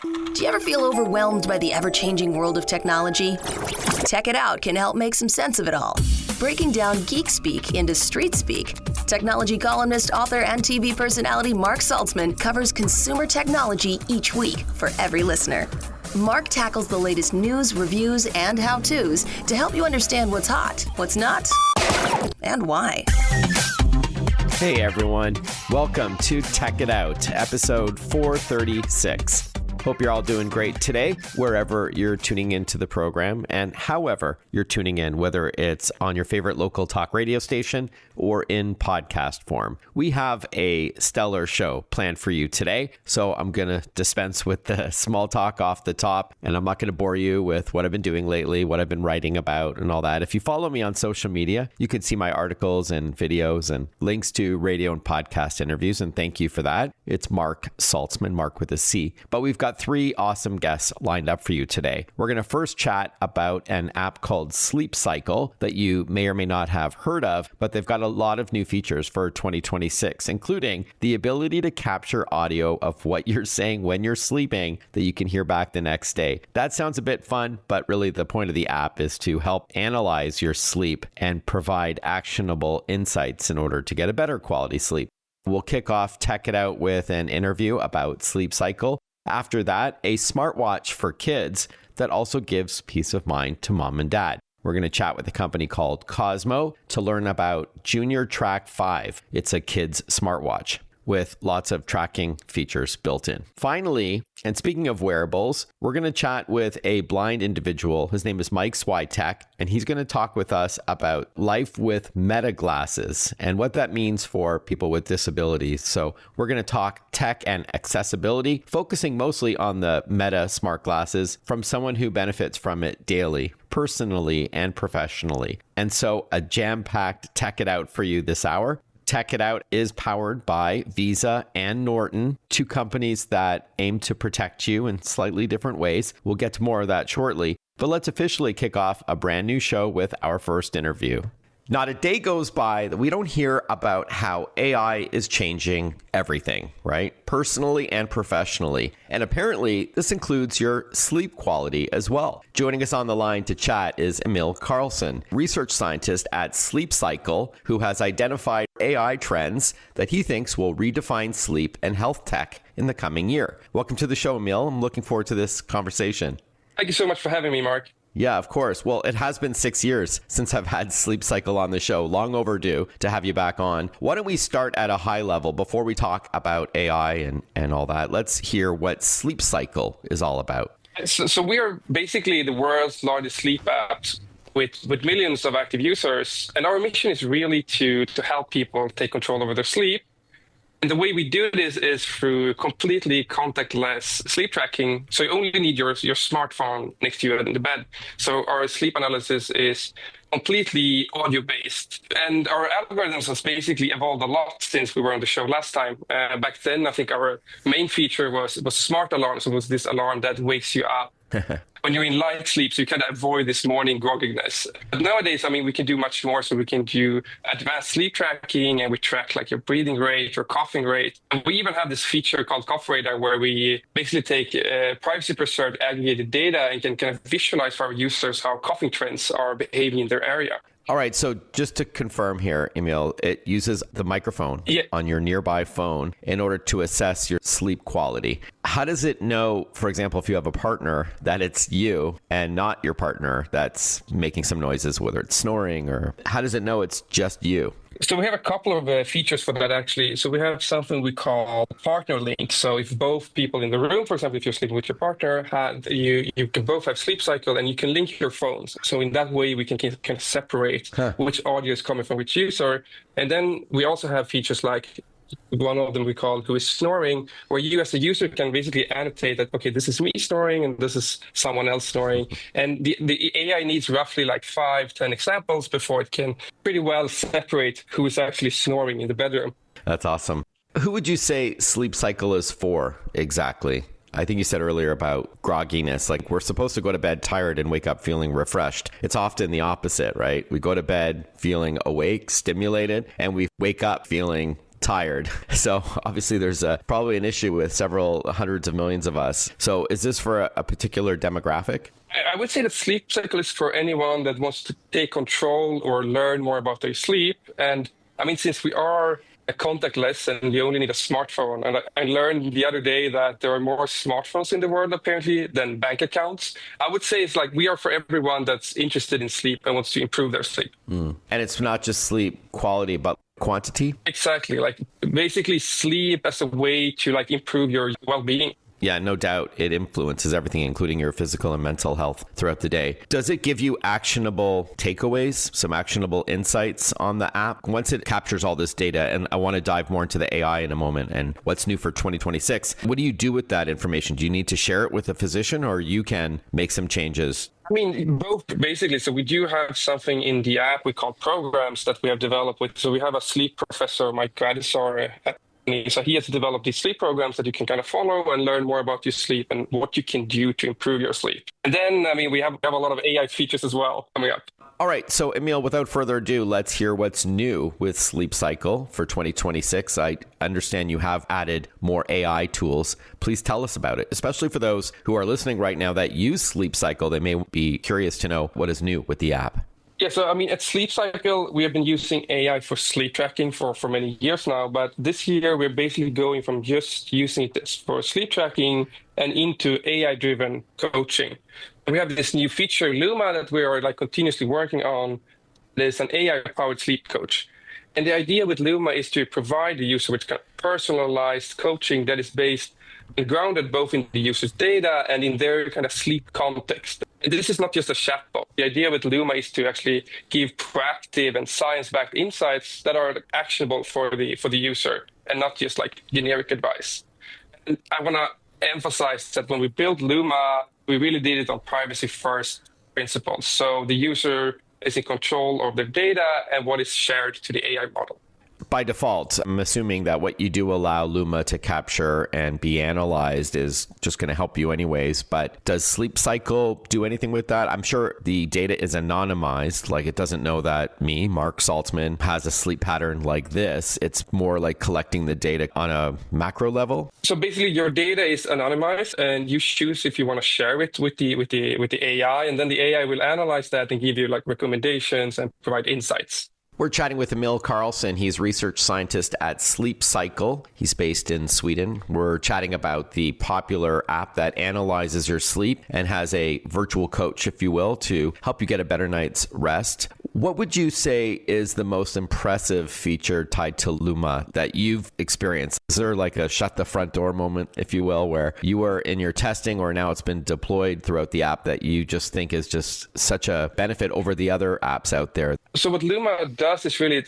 Do you ever feel overwhelmed by the ever-changing world of technology? Tech It Out can help make some sense of it all. Breaking down geek speak into street speak, technology columnist, author, and TV personality Mark Saltzman covers consumer technology each week for every listener. Mark tackles the latest news, reviews, and how-tos to help you understand what's hot, what's not, and why. Hey everyone, welcome to Tech It Out, episode 436. Hope you're all doing great today, wherever you're tuning into the program and however you're tuning in, whether it's on your favorite local talk radio station or in podcast form. We have a stellar show planned for you today, so I'm going to dispense with the small talk off the top, and I'm not going to bore you with what I've been doing lately, what I've been writing about, and all that. If you follow me on social media, you can see my articles and videos and links to radio and podcast interviews, and thank you for that. It's Mark Saltzman, Mark with a C. But we've got three awesome guests lined up for you today. We're going to first chat about an app called Sleep Cycle that you may or may not have heard of, but they've got a lot of new features for 2026, including the ability to capture audio of what you're saying when you're sleeping that you can hear back the next day. That sounds a bit fun, but really the point of the app is to help analyze your sleep and provide actionable insights in order to get a better quality sleep. We'll kick off Tech It Out with an interview about Sleep Cycle. After that, a smartwatch for kids that also gives peace of mind to mom and dad. We're going to chat with a company called Cosmo to learn about JrTrack 5. It's a kid's smartwatch with lots of tracking features built in. Finally, and speaking of wearables, we're going to chat with a blind individual. His name is Mike Świątek, and he's going to talk with us about life with Meta glasses and what that means for people with disabilities. So we're going to talk tech and accessibility, focusing mostly on the Meta smart glasses from someone who benefits from it daily, personally and professionally. And so a jam-packed Tech It Out for you this hour. Tech It Out is powered by Visa and Norton, two companies that aim to protect you in slightly different ways. We'll get to more of that shortly, but let's officially kick off a brand new show with our first interview. Not a day goes by that we don't hear about how AI is changing everything, right? Personally and professionally. And apparently, this includes your sleep quality as well. Joining us on the line to chat is Emil Carlsson, research scientist at Sleep Cycle, who has identified AI trends that he thinks will redefine sleep and health tech in the coming year. Welcome to the show, Emil. I'm looking forward to this conversation. Thank you so much for having me, Mark. Yeah, of course. Well, it has been 6 years since I've had Sleep Cycle on the show. Long overdue to have you back on. Why don't we start at a high level before we talk about AI and all that? Let's hear what Sleep Cycle is all about. So we are basically the world's largest sleep apps with millions of active users. And our mission is really to help people take control over their sleep. And the way we do this is through completely contactless sleep tracking. So you only need your smartphone next to you in the bed. So our sleep analysis is completely audio-based. And our algorithms has basically evolved a lot since we were on the show last time. Back then, I think our main feature was smart alarms. So it was this alarm that wakes you up when you're in light sleep, so you kind of avoid this morning grogginess. But nowadays, I mean, we can do much more. So we can do advanced sleep tracking, and we track like your breathing rate or coughing rate. And we even have this feature called Cough Radar, where we basically take privacy-preserved aggregated data and can kind of visualize for our users how coughing trends are behaving in their area. All right, so just to confirm here, Emil, it uses the microphone on your nearby phone in order to assess your sleep quality. How does it know, for example, if you have a partner, that it's you and not your partner that's making some noises, whether it's snoring, or how does it know it's just you? So we have a couple of features for that, actually. So we have something we call partner link. So if both people in the room, for example, if you're sleeping with your partner, you can both have Sleep Cycle and you can link your phones. So in that way, we can kind of separate which audio is coming from which user. And then we also have features like one of them we call Who is Snoring, where you as a user can basically annotate that, okay, this is me snoring and this is someone else snoring. And the AI needs roughly like 5-10 examples before it can pretty well separate who is actually snoring in the bedroom. That's awesome. Who would you say Sleep Cycle is for exactly? I think you said earlier about grogginess, like we're supposed to go to bed tired and wake up feeling refreshed. It's often the opposite, right? We go to bed feeling awake, stimulated, and we wake up feeling tired. So obviously there's probably an issue with several hundreds of millions of us. So is this for a particular demographic? I would say that sleep cycle is for anyone that wants to take control or learn more about their sleep. And I mean, since we are contactless and you only need a smartphone, and I learned the other day that there are more smartphones in the world apparently than bank accounts. I would say it's like we are for everyone that's interested in sleep and wants to improve their sleep. And it's not just sleep quality, but quantity? Exactly. Like basically sleep as a way to like improve your well-being. Yeah, no doubt it influences everything, including your physical and mental health throughout the day. Does it give you actionable takeaways, some actionable insights on the app? Once it captures all this data, and I want to dive more into the AI in a moment and what's new for 2026, what do you do with that information? Do you need to share it with a physician, or you can make some changes? I mean, both basically. So we do have something in the app we call programs that we have developed with. So we have a sleep professor, Mike Świątek, so he has developed these sleep programs that you can kind of follow and learn more about your sleep and what you can do to improve your sleep. And then, I mean, we have a lot of AI features as well coming up. All right. So, Emil, without further ado, let's hear what's new with Sleep Cycle for 2026. I understand you have added more AI tools. Please tell us about it, especially for those who are listening right now that use Sleep Cycle. They may be curious to know what is new with the app. Yeah, so I mean, at Sleep Cycle, we have been using AI for sleep tracking for many years now. But this year, we're basically going from just using this for sleep tracking and into AI-driven coaching. And we have this new feature, Luma, that we are like continuously working on. There's an AI-powered sleep coach. And the idea with Luma is to provide the user with kind of personalized coaching that is based and grounded both in the user's data and in their kind of sleep context. This is not just a chatbot. The idea with Luma is to actually give proactive and science-backed insights that are actionable for the user and not just like generic advice. And I want to emphasize that when we built Luma, we really did it on privacy-first principles. So the user is in control of their data and what is shared to the AI model. By default, I'm assuming that what you do allow Luma to capture and be analyzed is just going to help you anyways. But does Sleep Cycle do anything with that? I'm sure the data is anonymized. Like it doesn't know that me, Mark Saltzman, has a sleep pattern like this. It's more like collecting the data on a macro level. So basically, your data is anonymized, and you choose if you want to share it with the AI, and then the AI will analyze that and give you like recommendations and provide insights. We're chatting with Emil Carlsson. He's research scientist at Sleep Cycle. He's based in Sweden. We're chatting about the popular app that analyzes your sleep and has a virtual coach, if you will, to help you get a better night's rest. What would you say is the most impressive feature tied to Luma that you've experienced? Is there like a shut the front door moment, if you will, where you were in your testing or now it's been deployed throughout the app that you just think is just such a benefit over the other apps out there? So what Luma does is really,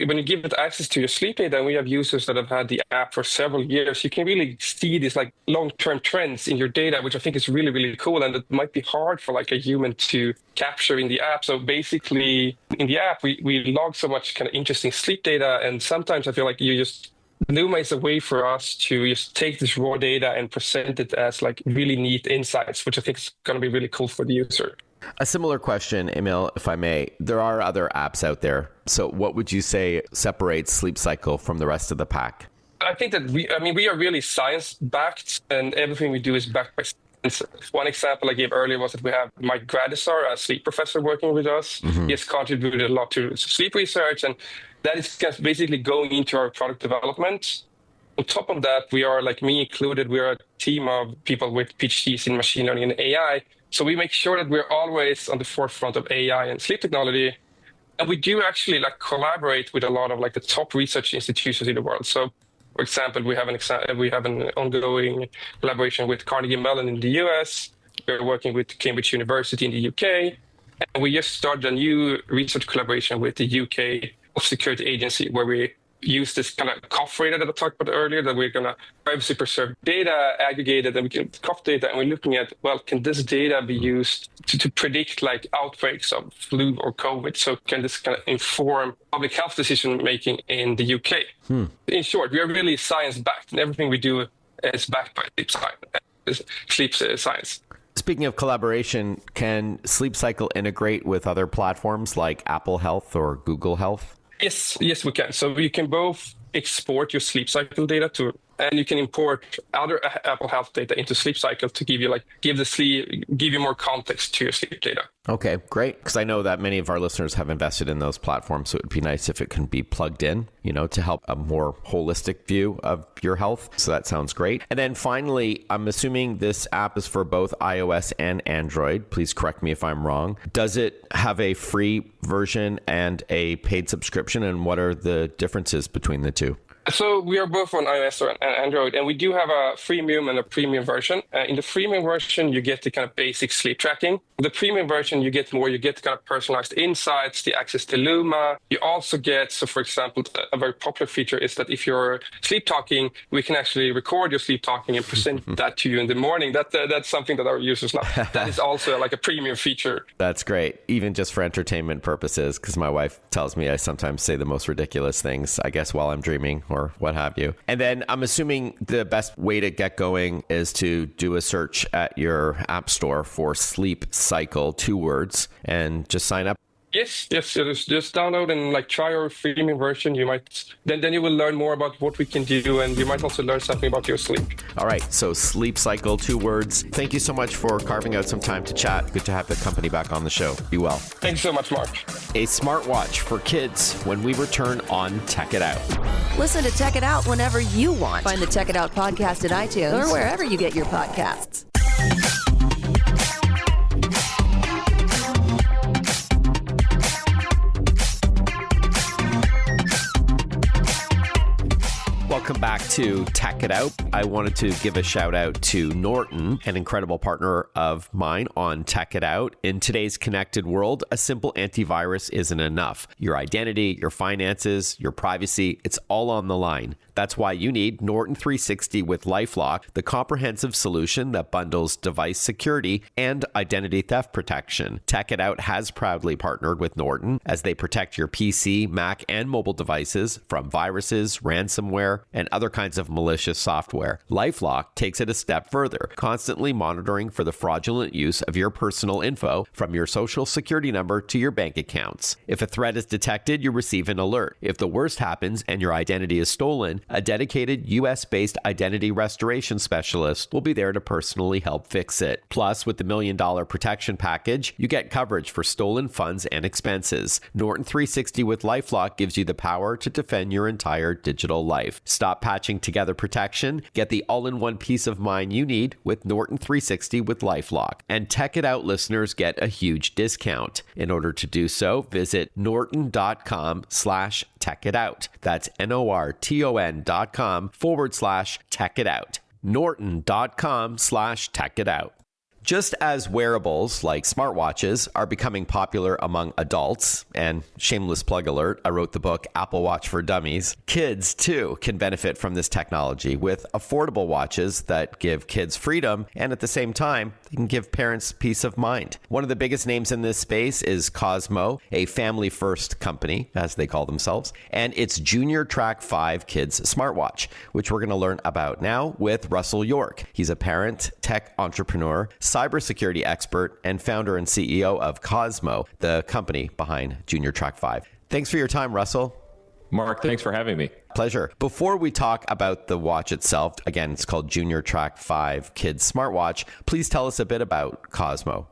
when you give it access to your sleep data, and we have users that have had the app for several years, you can really see these like long-term trends in your data, which I think is really, really cool. And it might be hard for like a human to capture in the app. So basically in the app, we log so much kind of interesting sleep data. And sometimes I feel like Luma is a way for us to just take this raw data and present it as like really neat insights, which I think is going to be really cool for the user. A similar question, Emil, if I may. There are other apps out there. So what would you say separates Sleep Cycle from the rest of the pack? I think that we are really science-backed, and everything we do is backed by science. One example I gave earlier was that we have Mike Świątek, a sleep professor, working with us. Mm-hmm. He has contributed a lot to sleep research, and that is basically going into our product development. On top of that, we are, like me included, we are a team of people with PhDs in machine learning and AI. So we make sure that we're always on the forefront of AI and sleep technology. And we do actually like collaborate with a lot of like the top research institutions in the world. So, for example, we have an ongoing collaboration with Carnegie Mellon in the US. We're working with Cambridge University in the UK. And we just started a new research collaboration with the UK Security Agency, where we use this kind of cough radar that I talked about earlier, that we're going to privacy preserve data, aggregate it, and we can cough data, and we're looking at, well, can this data be used to predict like outbreaks of flu or COVID? So can this kind of inform public health decision making in the UK? In short, we are really science-backed, and everything we do is backed by sleep science. Speaking of collaboration, can Sleep Cycle integrate with other platforms like Apple Health or Google Health? Yes, we can. So we can both export your sleep cycle data and you can import other Apple Health data into Sleep Cycle to give you more context to your sleep data. Okay, great. Because I know that many of our listeners have invested in those platforms, so it would be nice if it can be plugged in, to help a more holistic view of your health. So that sounds great. And then finally, I'm assuming this app is for both iOS and Android. Please correct me if I'm wrong. Does it have a free version and a paid subscription? And what are the differences between the two? So we are both on iOS and Android, and we do have a freemium and a premium version. In the freemium version, you get the kind of basic sleep tracking. The premium version, you get more. You get kind of personalized insights, the access to Luma. You also get, so for example, a very popular feature is that if you're sleep talking, we can actually record your sleep talking and present that to you in the morning. That's something that our users love. That is also like a premium feature. That's great, even just for entertainment purposes, because my wife tells me I sometimes say the most ridiculous things, I guess, while I'm dreaming or what have you. And then I'm assuming the best way to get going is to do a search at your app store for Sleep Cycle, 2 words, and just sign up. Yes. Just download and try our freemium version. You might then you will learn more about what we can do, and you might also learn something about your sleep. All right, so Sleep Cycle, 2 words. Thank you so much for carving out some time to chat. Good to have the company back on the show. Be well. Thanks so much, Mark. A smartwatch for kids when we return on Tech It Out. Listen to Tech It Out whenever you want. Find the Tech It Out podcast at iTunes or wherever you get your podcasts. Welcome back to Tech It Out. I wanted to give a shout out to Norton, an incredible partner of mine on Tech It Out. In today's connected world, a simple antivirus isn't enough. Your identity, your finances, your privacy, it's all on the line. That's why you need Norton 360 with LifeLock, the comprehensive solution that bundles device security and identity theft protection. Tech It Out has proudly partnered with Norton as they protect your PC, Mac, and mobile devices from viruses, ransomware, and other kinds of malicious software. LifeLock takes it a step further, constantly monitoring for the fraudulent use of your personal info from your social security number to your bank accounts. If a threat is detected, you receive an alert. If the worst happens and your identity is stolen, a dedicated US-based identity restoration specialist will be there to personally help fix it. Plus, with the $1 Million protection package, you get coverage for stolen funds and expenses. Norton 360 with LifeLock gives you the power to defend your entire digital life. Stop patching together protection. Get the all-in-one peace of mind you need with Norton 360 with LifeLock. And Tech It Out listeners get a huge discount. In order to do so, visit norton.com/techitout. That's norton.com/techitout. norton.com/techitout. Just as wearables like smartwatches are becoming popular among adults, and shameless plug alert, I wrote the book Apple Watch for Dummies, kids too can benefit from this technology with affordable watches that give kids freedom and at the same time, they can give parents peace of mind. One of the biggest names in this space is Cosmo, a family-first company, as they call themselves, and its JrTrack 5 Kids smartwatch, which we're going to learn about now with Russell York. He's a parent, tech entrepreneur, cybersecurity expert, and founder and CEO of Cosmo, the company behind JrTrack 5. Thanks for your time, Russell. Mark, thanks for having me. Pleasure. Before we talk about the watch itself, again, it's called JrTrack 5 Kids Smartwatch. Please tell us a bit about Cosmo.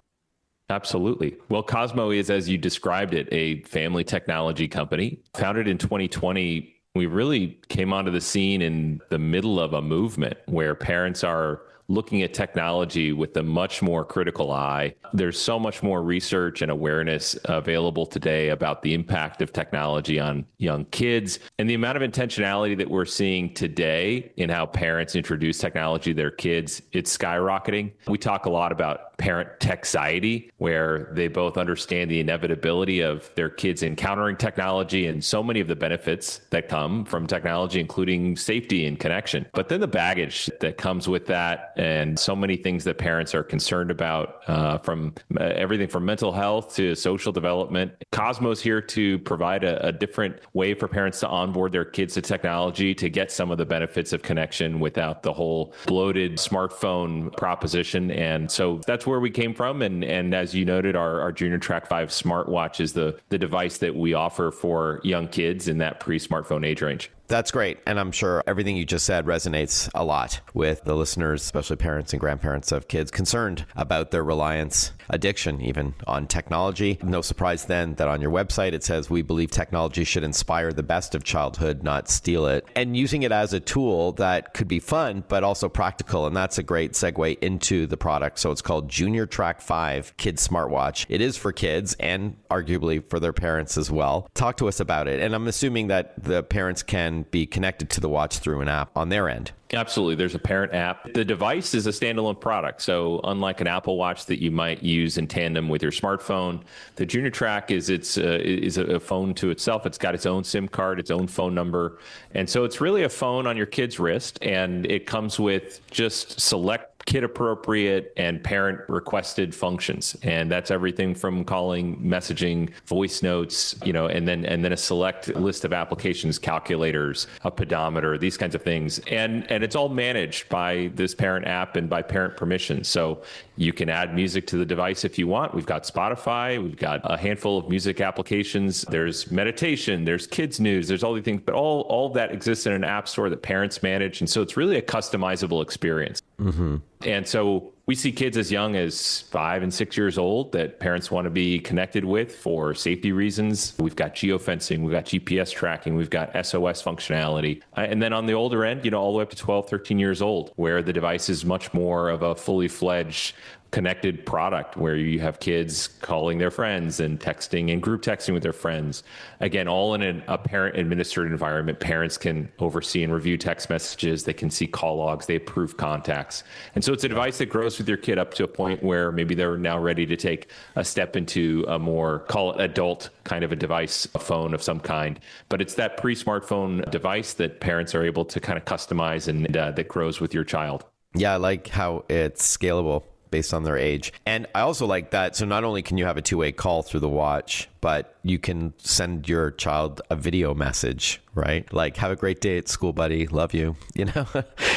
Absolutely. Well, Cosmo is, as you described it, a family technology company. Founded in 2020, we really came onto the scene in the middle of a movement where parents are looking at technology with a much more critical eye. There's so much more research and awareness available today about the impact of technology on young kids, and the amount of intentionality that we're seeing today in how parents introduce technology to their kids, it's skyrocketing. We talk a lot about parent techxiety, where they both understand the inevitability of their kids encountering technology and so many of the benefits that come from technology, including safety and connection. But then the baggage that comes with that, and so many things that parents are concerned about, from everything from mental health to social development. Cosmo's here to provide a different way for parents to onboard their kids to technology, to get some of the benefits of connection without the whole bloated smartphone proposition. And so that's where we came from. And as you noted, our JrTrack 5 smartwatch is the device that we offer for young kids in that pre-smartphone age range. That's great. And I'm sure everything you just said resonates a lot with the listeners, especially parents and grandparents of kids concerned about their reliance, addiction, even on technology. No surprise then that on your website it says, we believe technology should inspire the best of childhood, not steal it. And using it as a tool that could be fun, but also practical. And that's a great segue into the product. So it's called JrTrack 5 Kids Smartwatch. It is for kids and arguably for their parents as well. Talk to us about it. And I'm assuming that the parents can be connected to the watch through an app on their end. Absolutely. There's a parent app. The device is a standalone product. So unlike an Apple Watch that you might use in tandem with your smartphone, the JrTrack is a phone to itself. It's got its own SIM card, its own phone number. And so it's really a phone on your kid's wrist, and it comes with just select kid appropriate and parent requested functions. And that's everything from calling, messaging, voice notes, and then a select list of applications, calculators, a pedometer, these kinds of things. And it's all managed by this parent app and by parent permission. So you can add music to the device if you want. We've got Spotify, we've got a handful of music applications. There's meditation, there's kids news, there's all these things, but all that exists in an app store that parents manage. And so it's really a customizable experience. Mm-hmm. And so we see kids as young as 5 and 6 years old that parents want to be connected with for safety reasons. We've got geofencing, we've got GPS tracking, we've got SOS functionality. And then on the older end, all the way up to 12, 13 years old, where the device is much more of a fully fledged connected product where you have kids calling their friends and texting and group texting with their friends. Again, all in a parent administered environment. Parents can oversee and review text messages. They can see call logs. They approve contacts. And so it's a device that grows with your kid up to a point where maybe they're now ready to take a step into a more, call it adult kind of a device, a phone of some kind. But it's that pre-smartphone device that parents are able to kind of customize and that grows with your child. Yeah, I like how it's scalable based on their age. And I also like that. So not only can you have a two-way call through the watch, but you can send your child a video message, right? Like, have a great day at school, buddy. Love you,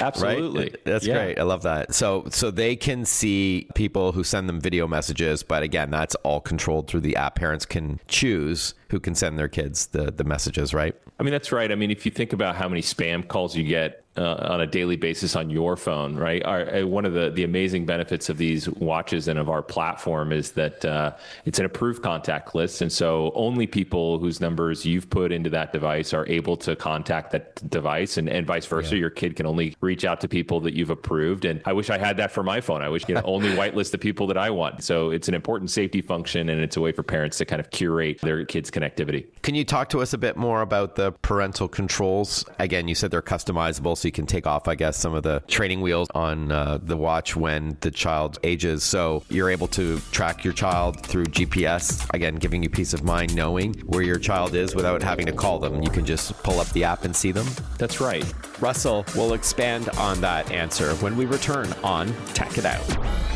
Absolutely. Right? That's great. I love that. So they can see people who send them video messages, but again, that's all controlled through the app. Parents can choose who can send their kids the messages, right? I mean, that's right. I mean, if you think about how many spam calls you get on a daily basis on your phone, right? One of the amazing benefits of these watches and of our platform is that it's an approved contact list. And so only people whose numbers you've put into that device are able to contact that device, and vice versa. Yeah. Your kid can only reach out to people that you've approved. And I wish I had that for my phone. I wish only whitelist the people that I want. So it's an important safety function, and it's a way for parents to kind of curate their kids' connectivity. Can you talk to us a bit more about the parental controls? Again, you said they're customizable, so you can take off, I guess, some of the training wheels on the watch when the child ages. So you're able to track your child through GPS, again, giving you peace of mind knowing where your child is without having to call them. You can just pull up the app and see them. That's right. Russell will expand on that answer when we return on Tech It Out.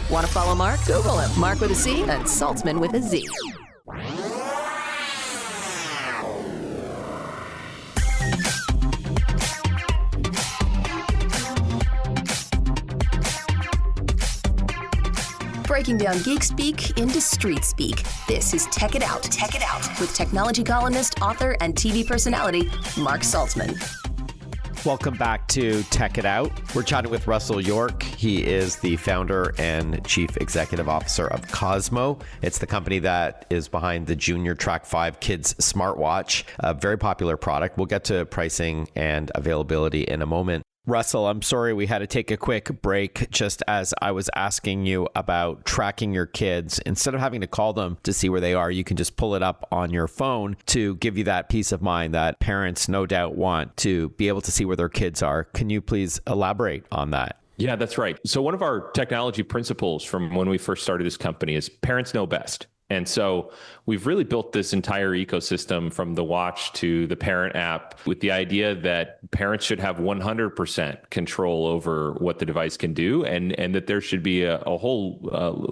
Want to follow Mark? Google him. Mark with a C and Saltzman with a Z. Breaking down geek speak into street speak. This is Tech It Out. Tech It Out with technology columnist, author, and TV personality Mark Saltzman. Welcome back to Tech It Out. We're chatting with Russell York. He is the founder and chief executive officer of Cosmo. It's the company that is behind the JrTrack 5 Kids Smartwatch, a very popular product. We'll get to pricing and availability in a moment. Russell, I'm sorry we had to take a quick break just as I was asking you about tracking your kids. Instead of having to call them to see where they are, you can just pull it up on your phone to give you that peace of mind that parents no doubt want to be able to see where their kids are. Can you please elaborate on that? Yeah, that's right. So one of our technology principles from when we first started this company is parents know best. And so we've really built this entire ecosystem from the watch to the parent app with the idea that parents should have 100% control over what the device can do, and that there should be a whole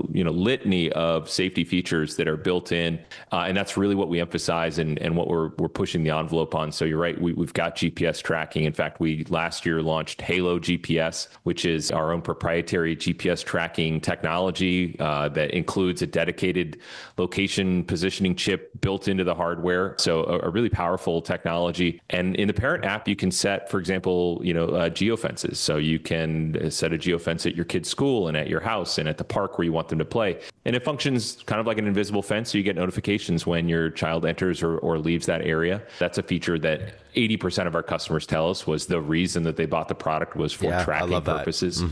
litany of safety features that are built in. And that's really what we emphasize and what we're pushing the envelope on. So you're right, we've got GPS tracking. In fact, we last year launched Halo GPS, which is our own proprietary GPS tracking technology that includes a dedicated location positioning chip built into the hardware. So a really powerful technology. And in the parent app, you can set, for example, geofences. So you can set a geofence at your kid's school and at your house and at the park where you want them to play. And it functions kind of like an invisible fence. So you get notifications when your child enters or leaves that area. That's a feature that 80% of our customers tell us was the reason that they bought the product was for tracking purposes,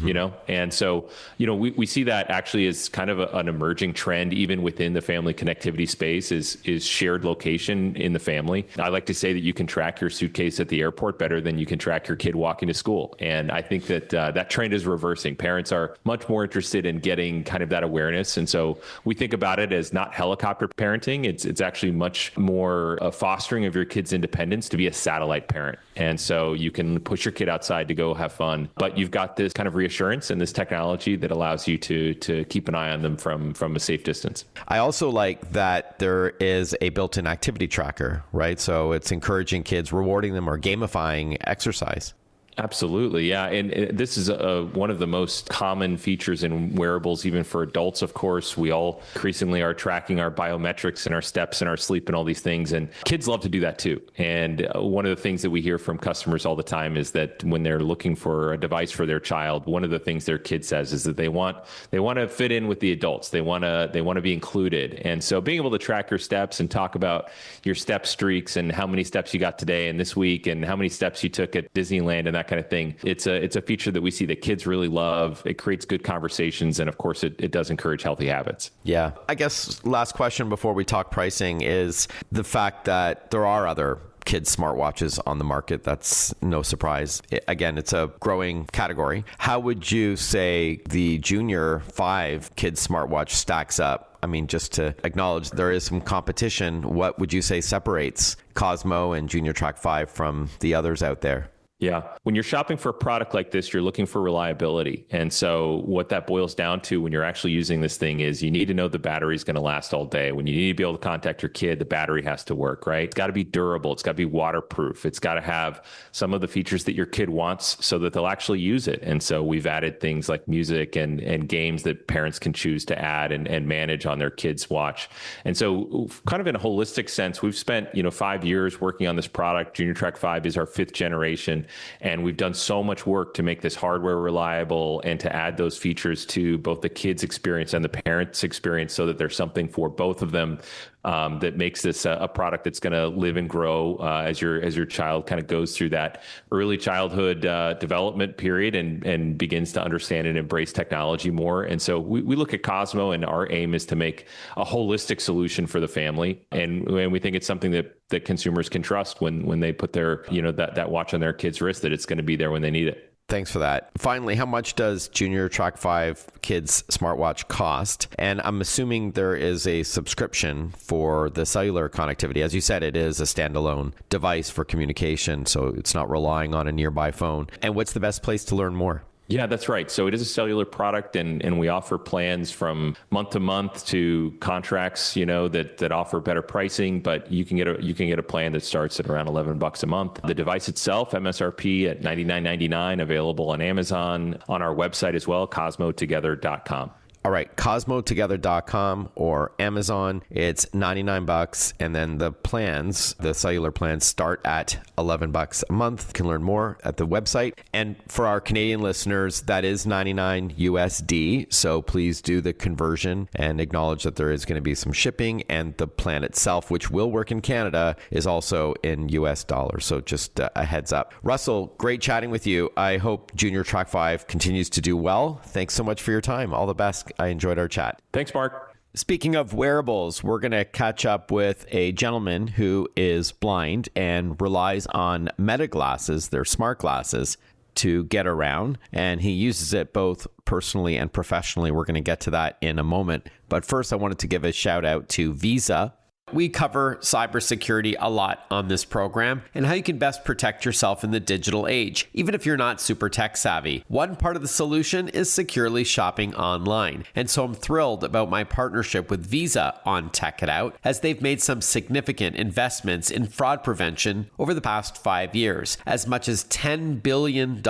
And so, we see that actually as kind of an emerging trend, even within the family connectivity space is shared location in the family. I like to say that you can track your suitcase at the airport better than you can track your kid walking to school. And I think that that trend is reversing. Parents are much more interested in getting kind of that awareness. And so we think about it as not helicopter parenting. It's actually much more fostering of your kid's independence to be a satellite parent. And so you can push your kid outside to go have fun, but you've got this kind of reassurance and this technology that allows you to keep an eye on them from a safe distance. I also like that there is a built-in activity tracker, right? So it's encouraging kids, rewarding them, or gamifying exercise. Absolutely. Yeah. And this is one of the most common features in wearables, even for adults, of course. We all increasingly are tracking our biometrics and our steps and our sleep and all these things. And kids love to do that too. And one of the things that we hear from customers all the time is that when they're looking for a device for their child, one of the things their kid says is that they want to fit in with the adults. They want to be included. And so being able to track your steps and talk about your step streaks and how many steps you got today and this week and how many steps you took at Disneyland and that kind of thing. It's a feature that we see that kids really love. It creates good conversations. And of course, it does encourage healthy habits. Yeah. I guess last question before we talk pricing is the fact that there are other kids smartwatches on the market. That's no surprise. Again, it's a growing category. How would you say the Junior 5 kids smartwatch stacks up? I mean, just to acknowledge there is some competition, what would you say separates Cosmo and JrTrack 5 from the others out there? Yeah. When you're shopping for a product like this, you're looking for reliability. And so what that boils down to when you're actually using this thing is you need to know the battery's going to last all day. When you need to be able to contact your kid, the battery has to work, right? It's got to be durable. It's got to be waterproof. It's got to have some of the features that your kid wants so that they'll actually use it. And so we've added things like music and games that parents can choose to add and manage on their kids' watch. And so kind of in a holistic sense, we've spent, 5 years working on this product. JrTrack 5 is our 5th generation. And we've done so much work to make this hardware reliable and to add those features to both the kids' experience and the parents' experience so that there's something for both of them that makes this a product that's going to live and grow as your child kind of goes through that early childhood development period and begins to understand and embrace technology more. And so we look at Cosmo, and our aim is to make a holistic solution for the family. And we think it's something that consumers can trust when they put their, that watch on their kid's wrist, that it's going to be there when they need it. Thanks for that. Finally, how much does JrTrack 5 Kids smartwatch cost? And I'm assuming there is a subscription for the cellular connectivity. As you said, it is a standalone device for communication, so it's not relying on a nearby phone. And what's the best place to learn more? Yeah, that's right. So it is a cellular product, and we offer plans from month to month to contracts, that offer better pricing. But you can get a plan that starts at around $11 a month. The device itself, MSRP at $99.99, available on Amazon, on our website as well, cosmotogether.com. All right, cosmotogether.com or Amazon, it's $99, and then the cellular plans start at $11 a month. You can learn more at the website. And for our Canadian listeners, that is $99 USD. So please do the conversion and acknowledge that there is going to be some shipping, and the plan itself, which will work in Canada, is also in US dollars. So just a heads up. Russell, great chatting with you. I hope JrTrack 5 continues to do well. Thanks so much for your time. All the best. I enjoyed our chat. Thanks, Mark. Speaking of wearables, we're going to catch up with a gentleman who is blind and relies on Meta glasses, their smart glasses, to get around. And he uses it both personally and professionally. We're going to get to that in a moment. But first, I wanted to give a shout out to Visa. We cover cybersecurity a lot on this program and how you can best protect yourself in the digital age, even if you're not super tech savvy. One part of the solution is securely shopping online. And so I'm thrilled about my partnership with Visa on Tech It Out, as they've made some significant investments in fraud prevention over the past 5 years, as much as $10 billion.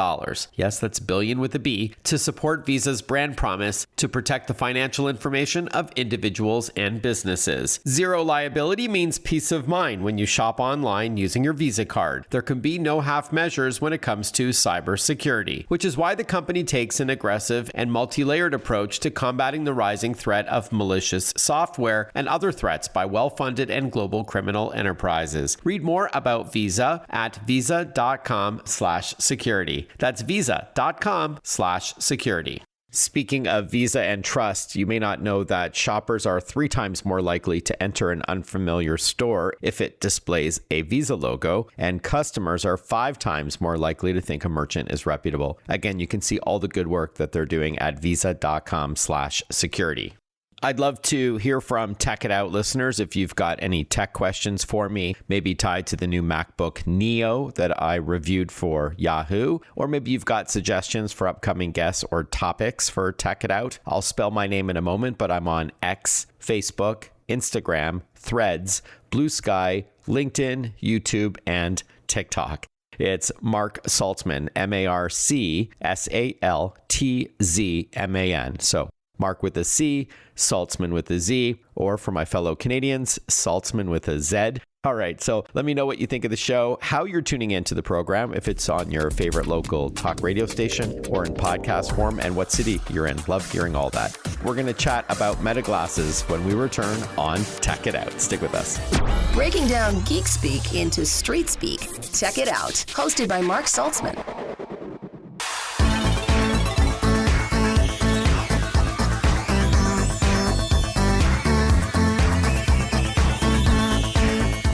Yes, that's billion with a B, to support Visa's brand promise to protect the financial information of individuals and businesses. Zero liability means peace of mind when you shop online using your Visa card. There can be no half measures when it comes to cybersecurity, which is why the company takes an aggressive and multi-layered approach to combating the rising threat of malicious software and other threats by well-funded and global criminal enterprises. Read more about Visa at visa.com/security. That's visa.com/security. Speaking of Visa and trust, you may not know that shoppers are 3 times more likely to enter an unfamiliar store if it displays a Visa logo, and customers are 5 times more likely to think a merchant is reputable. Again, you can see all the good work that they're doing at visa.com/security. I'd love to hear from Tech It Out listeners if you've got any tech questions for me, maybe tied to the new MacBook Neo that I reviewed for Yahoo, or maybe you've got suggestions for upcoming guests or topics for Tech It Out. I'll spell my name in a moment, but I'm on X, Facebook, Instagram, Threads, Blue Sky, LinkedIn, YouTube, and TikTok. It's Mark Saltzman, MarkSaltzman. So Mark with a C, Saltzman with a Z, or for my fellow Canadians, Saltzman with a Z. All right, so let me know what you think of the show, how you're tuning into the program, if it's on your favorite local talk radio station or in podcast form, and what city you're in. Love hearing all that. We're going to chat about Meta glasses when we return on Tech It Out. Stick with us. Breaking down geek speak into street speak. Tech It Out, hosted by Mark Saltzman.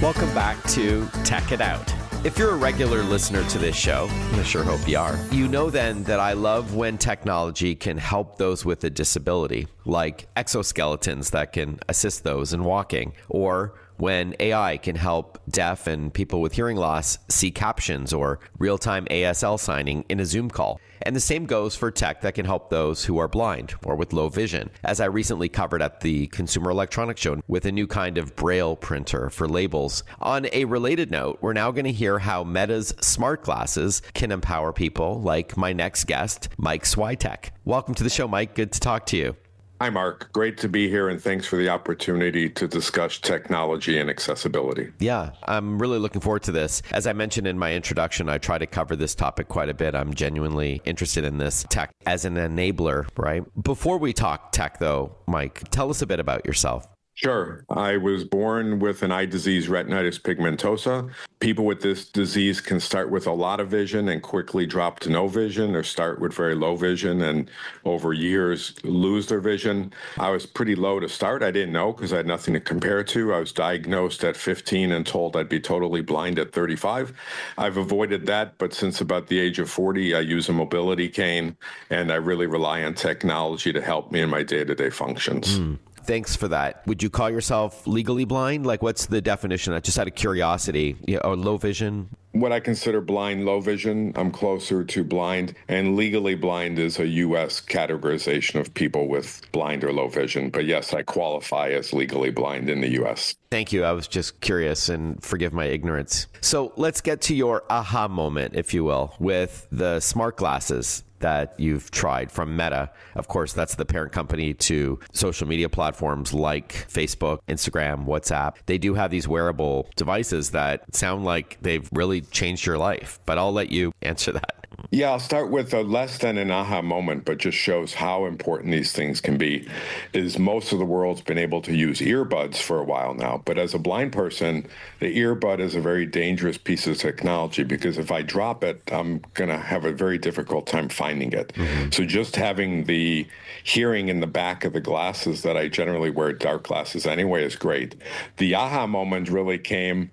Welcome back to Tech It Out. If you're a regular listener to this show, and I sure hope you are, you know then that I love when technology can help those with a disability, like exoskeletons that can assist those in walking, or when AI can help deaf and people with hearing loss see captions or real-time ASL signing in a Zoom call. And the same goes for tech that can help those who are blind or with low vision, as I recently covered at the Consumer Electronics Show with a new kind of braille printer for labels. On a related note, we're now going to hear how Meta's smart glasses can empower people like my next guest, Mike Świątek. Welcome to the show, Mike. Good to talk to you. Hi, Mark. Great to be here, and thanks for the opportunity to discuss technology and accessibility. Yeah, I'm really looking forward to this. As I mentioned in my introduction, I try to cover this topic quite a bit. I'm genuinely interested in this tech as an enabler, right? Before we talk tech, though, Mike, tell us a bit about yourself. Sure. I was born with an eye disease, retinitis pigmentosa. People with this disease can start with a lot of vision and quickly drop to no vision, or start with very low vision and over years lose their vision. I was pretty low to start. I didn't know because I had nothing to compare to. I was diagnosed at 15 and told I'd be totally blind at 35. I've avoided that, but since about the age of 40, I use a mobility cane, and I really rely on technology to help me in my day-to-day functions. Thanks for that. Would you call yourself legally blind? Like, what's the definition? Just out of curiosity, or low vision? What I consider blind, low vision, I'm closer to blind, and legally blind is a U.S. categorization of people with blind or low vision. But yes, I qualify as legally blind in the U.S. Thank you. I was just curious, and forgive my ignorance. So let's get to your aha moment, if you will, with the smart glasses that you've tried from Meta. Of course, that's the parent company to social media platforms like Facebook, Instagram, WhatsApp. They do have these wearable devices that sound like they've really changed your life, but I'll let you answer that. Yeah, I'll start with a less than an aha moment, but just shows how important these things can be, is most of the world's been able to use earbuds for a while now. But as a blind person, the earbud is a very dangerous piece of technology, because if I drop it, I'm going to have a very difficult time finding it. So just having the hearing in the back of the glasses that I generally wear, dark glasses anyway, is great. The aha moment really came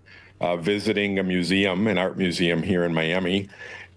visiting a museum, an art museum here in Miami.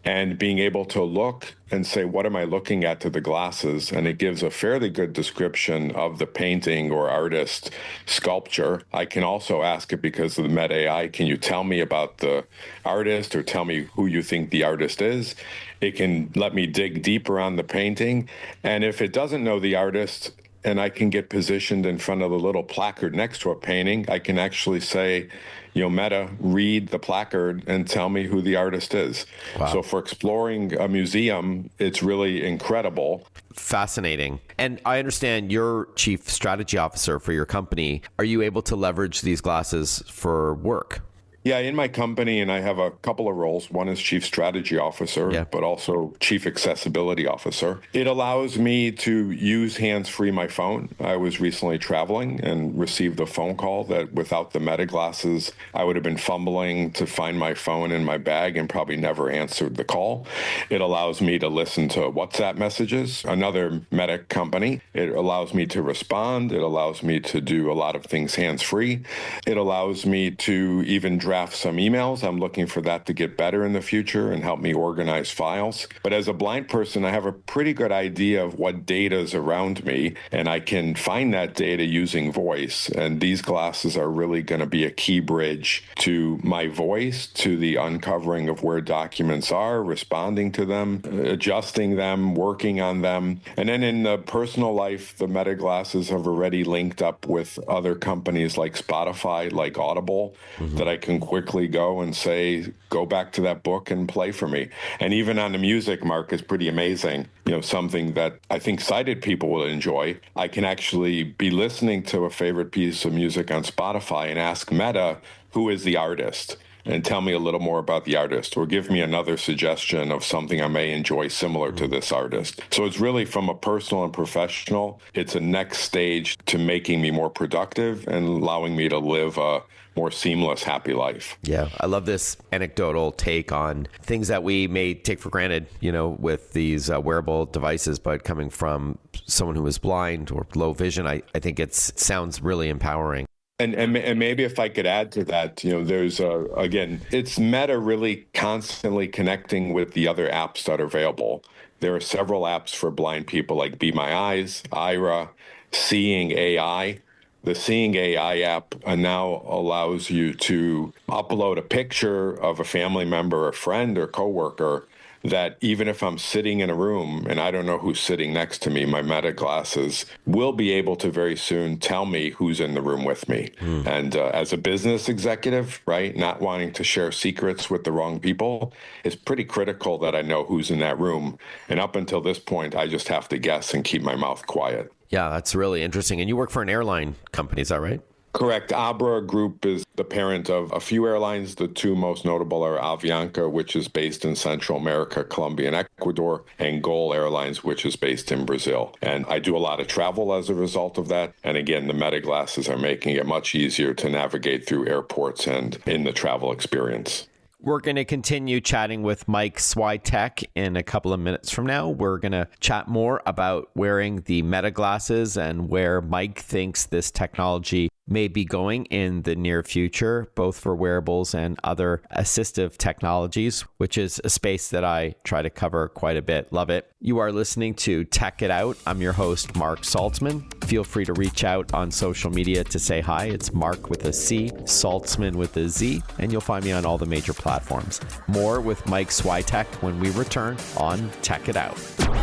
and being able to look and say, what am I looking at to the glasses? And it gives a fairly good description of the painting or artist sculpture. I can also ask it, because of the Meta AI, can you tell me about the artist or tell me who you think the artist is? It can let me dig deeper on the painting. And if it doesn't know the artist, and I can get positioned in front of the little placard next to a painting, I can actually say, Meta, read the placard and tell me who the artist is. Wow. So for exploring a museum, it's really incredible. Fascinating. And I understand you're chief strategy officer for your company. Are you able to leverage these glasses for work? Yeah, in my company, and I have a couple of roles. One is chief strategy officer, but also chief accessibility officer. It allows me to use hands-free my phone. I was recently traveling and received a phone call that without the Meta glasses, I would have been fumbling to find my phone in my bag and probably never answered the call. It allows me to listen to WhatsApp messages, another Meta company. It allows me to respond. It allows me to do a lot of things hands-free. It allows me to even draft some emails. I'm looking for that to get better in the future and help me organize files. But as a blind person, I have a pretty good idea of what data is around me, and I can find that data using voice. And these glasses are really going to be a key bridge to my voice, to the uncovering of where documents are, responding to them, adjusting them, working on them. And then in the personal life, the Meta glasses have already linked up with other companies like Spotify, like Audible, that I can quickly go and say, go back to that book and play for me. And even on the music market, it's pretty amazing. Something that I think sighted people will enjoy. I can actually be listening to a favorite piece of music on Spotify and ask Meta, who is the artist? And tell me a little more about the artist, or give me another suggestion of something I may enjoy similar to this artist. So it's really, from a personal and professional, it's a next stage to making me more productive and allowing me to live a more seamless, happy life. Yeah, I love this anecdotal take on things that we may take for granted, with these wearable devices, but coming from someone who is blind or low vision, I think it sounds really empowering. And maybe if I could add to that, there's again, it's Meta really constantly connecting with the other apps that are available. There are several apps for blind people like Be My Eyes, Ira, Seeing AI. The Seeing AI app now allows you to upload a picture of a family member, a friend, or coworker, that even if I'm sitting in a room and I don't know who's sitting next to me, my Meta glasses will be able to very soon tell me who's in the room with me. And as a business executive, right, not wanting to share secrets with the wrong people, it's pretty critical that I know who's in that room. And up until this point, I just have to guess and keep my mouth quiet. Yeah, that's really interesting. And you work for an airline company, is that right? Correct. Abra Group is the parent of a few airlines. The two most notable are Avianca, which is based in Central America, Colombia, and Ecuador, and Gol Airlines, which is based in Brazil. And I do a lot of travel as a result of that. And again, the Meta glasses are making it much easier to navigate through airports and in the travel experience. We're going to continue chatting with Mike Świątek in a couple of minutes from now. We're going to chat more about wearing the Meta glasses and where Mike thinks this technology may be going in the near future, both for wearables and other assistive technologies, which is a space that I try to cover quite a bit. Love it. You are listening to Tech It Out. I'm your host, Mark Saltzman. Feel free to reach out on social media to say hi. It's Mark with a C, Saltzman with a Z, and you'll find me on all the major platforms. More with Mike Świątek when we return on Tech It Out.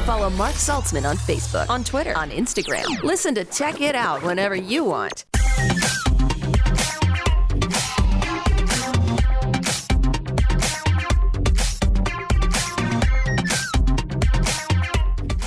Follow Mark Saltzman on Facebook, on Twitter, on Instagram. Listen to Tech It Out whenever you want.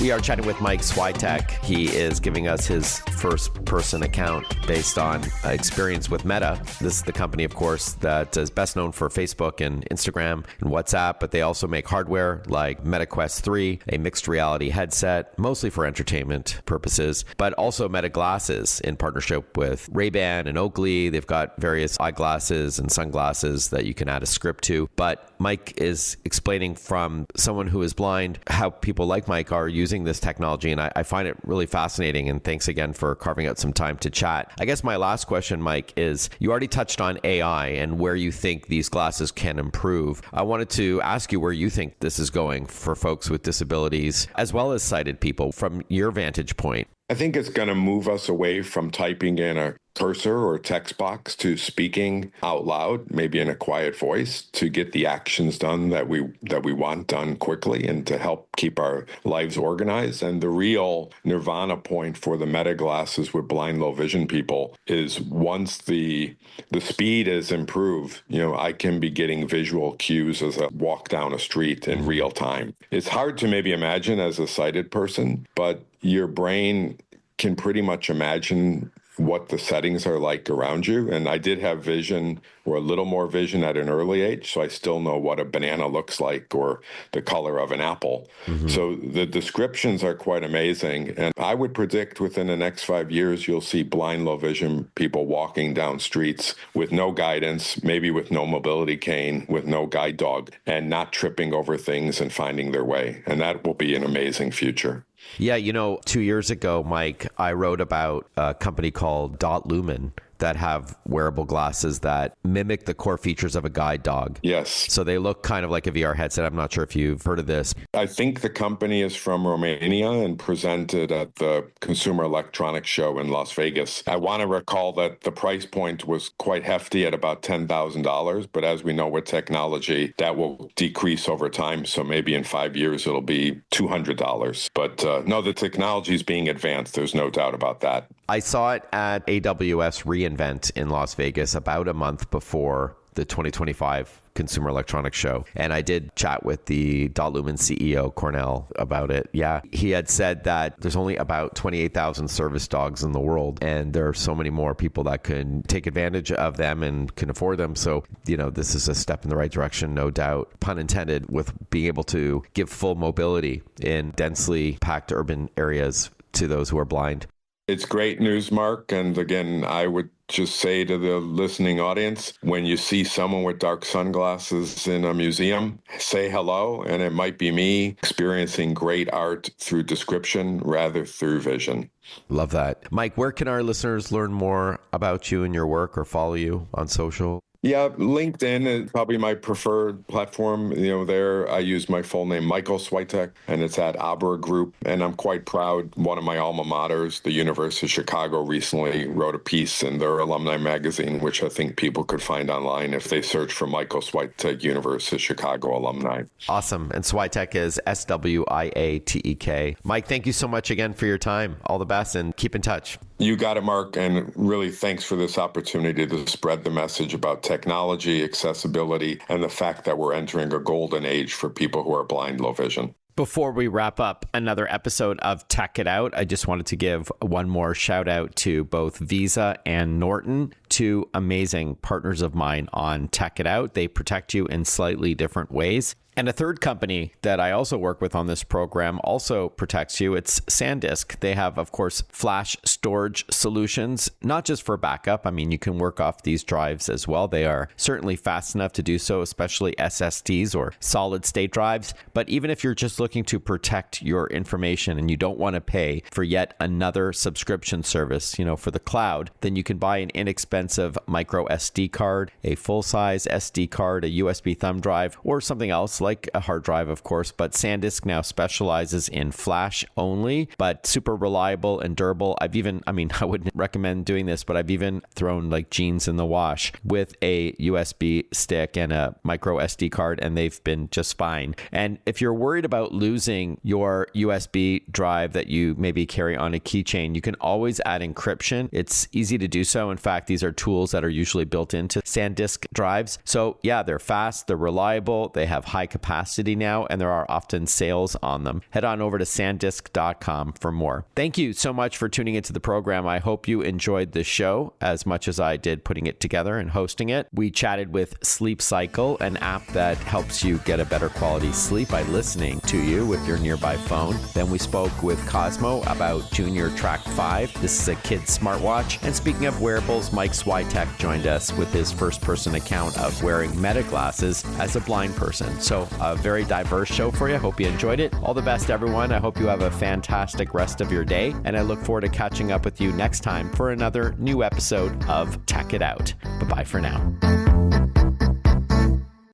We are chatting with Mike Świątek. He is giving us his first-person account based on experience with Meta. This is the company, of course, that is best known for Facebook and Instagram and WhatsApp, but they also make hardware like Meta Quest 3, a mixed reality headset, mostly for entertainment purposes, but also Meta glasses in partnership with Ray-Ban and Oakley. They've got various eyeglasses and sunglasses that you can add a script to. But Mike is explaining from someone who is blind how people like Mike are using using this technology, and I find it really fascinating. And thanks again for carving out some time to chat. I guess my last question, Mike, is you already touched on AI and where you think these glasses can improve. I wanted to ask you where you think this is going for folks with disabilities as well as sighted people from your vantage point. I think it's going to move us away from typing in a cursor or text box to speaking out loud, maybe in a quiet voice, to get the actions done that we want done quickly and to help keep our lives organized. And the real nirvana point for the Meta glasses with blind low vision people is once the speed is improved, I can be getting visual cues as I walk down a street in real time. It's hard to maybe imagine as a sighted person, but your brain can pretty much imagine what the settings are like around you. And I did have vision or a little more vision at an early age, so I still know what a banana looks like or the color of an apple. Mm-hmm. So the descriptions are quite amazing. And I would predict within the next 5 years, you'll see blind low vision people walking down streets with no guidance, maybe with no mobility cane, with no guide dog, and not tripping over things and finding their way. And that will be an amazing future. Yeah, 2 years ago, Mike, I wrote about a company called Dot Lumen that have wearable glasses that mimic the core features of a guide dog. Yes. So they look kind of like a VR headset. I'm not sure if you've heard of this. I think the company is from Romania and presented at the Consumer Electronics Show in Las Vegas. I want to recall that the price point was quite hefty at about $10,000, but as we know with technology, that will decrease over time. So maybe in 5 years, it'll be $200. But no, the technology is being advanced. There's no doubt about that. I saw it at AWS reInvent in Las Vegas about a month before the 2025 Consumer Electronics Show. And I did chat with the Dot Lumen CEO, Cornell, about it. Yeah, he had said that there's only about 28,000 service dogs in the world, and there are so many more people that can take advantage of them and can afford them. So, this is a step in the right direction, no doubt, pun intended, with being able to give full mobility in densely packed urban areas to those who are blind. It's great news, Mark. And again, I would just say to the listening audience, when you see someone with dark sunglasses in a museum, say hello, and it might be me experiencing great art through description rather through vision. Love that. Mike, where can our listeners learn more about you and your work or follow you on social? Yeah, LinkedIn is probably my preferred platform. There I use my full name, Michael Świątek, and it's at Abra Group. And I'm quite proud. One of my alma maters, the University of Chicago, recently wrote a piece in their alumni magazine, which I think people could find online if they search for Michael Świątek, University of Chicago alumni. Awesome. And Świątek is Swiatek. Mike, thank you so much again for your time. All the best and keep in touch. You got it, Mark. And really, thanks for this opportunity to spread the message about technology, accessibility, and the fact that we're entering a golden age for people who are blind, low vision. Before we wrap up another episode of Tech It Out, I just wanted to give one more shout out to both Visa and Norton, two amazing partners of mine on Tech It Out. They protect you in slightly different ways. And a third company that I also work with on this program also protects you. It's SanDisk. They have, of course, flash storage solutions, not just for backup. I mean, you can work off these drives as well. They are certainly fast enough to do so, especially SSDs or solid state drives. But even if you're just looking to protect your information and you don't want to pay for yet another subscription service, for the cloud, then you can buy an inexpensive micro SD card, a full-size SD card, a USB thumb drive, or something else like a hard drive, of course. But SanDisk now specializes in flash only, but super reliable and durable. I wouldn't recommend doing this, but I've even thrown like jeans in the wash with a USB stick and a micro SD card, and they've been just fine. And if you're worried about losing your USB drive that you maybe carry on a keychain, you can always add encryption. It's easy to do so. In fact, these are tools that are usually built into SanDisk drives. So yeah, they're fast, they're reliable, they have high capacity now, and there are often sales on them. Head on over to sandisk.com for more. Thank you so much for tuning into the program. I hope you enjoyed the show as much as I did putting it together and hosting it. We chatted with Sleep Cycle, an app that helps you get a better quality sleep by listening to you with your nearby phone. Then we spoke with Cosmo about JrTrack 5. This is a kid's smartwatch. And speaking of wearables, Mike Świątek joined us with his first-person account of wearing Meta glasses as a blind person. So So a very diverse show for you. Hope you enjoyed it. All the best, everyone. I hope you have a fantastic rest of your day. And I look forward to catching up with you next time for another new episode of Tech It Out. Bye-bye for now.